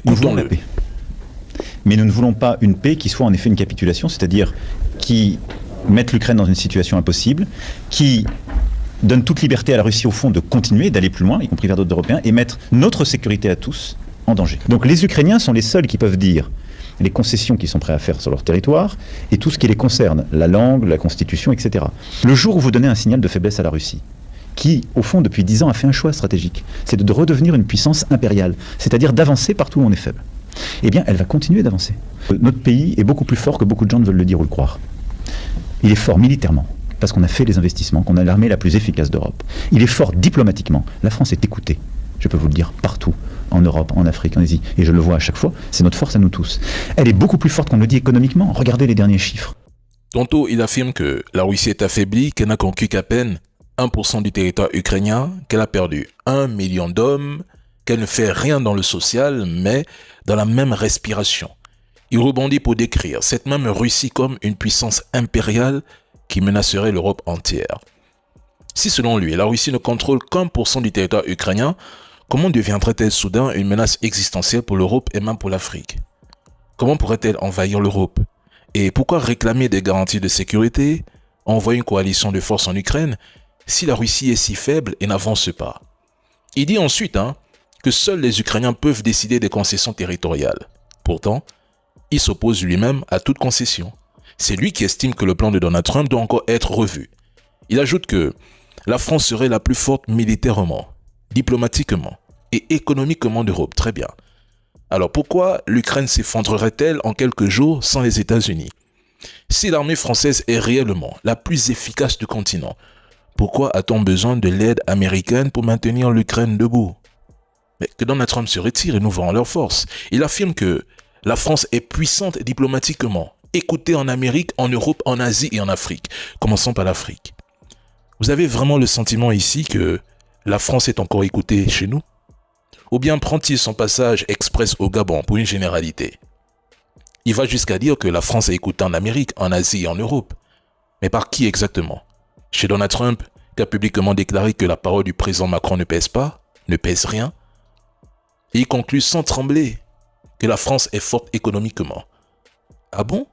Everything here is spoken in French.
Nous voulons la paix. Mais nous ne voulons pas une paix qui soit en effet une capitulation, c'est-à-dire qui mette l'Ukraine dans une situation impossible, qui donne toute liberté à la Russie au fond de continuer, d'aller plus loin, y compris vers d'autres Européens, et mettre notre sécurité à tous en danger. Donc les Ukrainiens sont les seuls qui peuvent dire les concessions qu'ils sont prêts à faire sur leur territoire et tout ce qui les concerne, la langue, la constitution, etc. Le jour où vous donnez un signal de faiblesse à la Russie, qui, au fond, depuis 10 ans, a fait un choix stratégique, c'est de redevenir une puissance impériale, c'est-à-dire d'avancer partout où on est faible. Eh bien, elle va continuer d'avancer. Notre pays est beaucoup plus fort que beaucoup de gens ne veulent le dire ou le croire. Il est fort militairement, parce qu'on a fait les investissements, qu'on a l'armée la plus efficace d'Europe. Il est fort diplomatiquement. La France est écoutée, je peux vous le dire, partout, en Europe, en Afrique, en Asie. Et je le vois à chaque fois, c'est notre force à nous tous. Elle est beaucoup plus forte qu'on le dit économiquement. Regardez les derniers chiffres. Tantôt, il affirme que la Russie est affaiblie, qu'elle n'a conquis qu'à peine 1% du territoire ukrainien, qu'elle a perdu 1 million d'hommes, qu'elle ne fait rien dans le social, mais dans la même respiration. Il rebondit pour décrire cette même Russie comme une puissance impériale qui menacerait l'Europe entière. Si selon lui, la Russie ne contrôle qu'1% du territoire ukrainien, comment deviendrait-elle soudain une menace existentielle pour l'Europe et même pour l'Afrique? Comment pourrait-elle envahir l'Europe? Et pourquoi réclamer des garanties de sécurité, envoyer une coalition de forces en Ukraine, si la Russie est si faible et n'avance pas? Il dit ensuite que seuls les Ukrainiens peuvent décider des concessions territoriales. Pourtant, il s'oppose lui-même à toute concession. C'est lui qui estime que le plan de Donald Trump doit encore être revu. Il ajoute que la France serait la plus forte militairement, diplomatiquement et économiquement d'Europe. Très bien. Alors pourquoi l'Ukraine s'effondrerait-elle en quelques jours sans les États-Unis? Si l'armée française est réellement la plus efficace du continent, pourquoi a-t-on besoin de l'aide américaine pour maintenir l'Ukraine debout? Mais que Donald Trump se retire et nous verrons leur force. Il affirme que la France est puissante diplomatiquement, écoutée en Amérique, en Europe, en Asie et en Afrique. Commençons par l'Afrique. Vous avez vraiment le sentiment ici que la France est encore écoutée chez nous? Ou bien prend-il son passage express au Gabon pour une généralité? Il va jusqu'à dire que la France est écoutée en Amérique, en Asie et en Europe. Mais par qui exactement? Chez Donald Trump, qui a publiquement déclaré que la parole du président Macron ne pèse pas, ne pèse rien. Et il conclut sans trembler que la France est forte économiquement. Ah bon?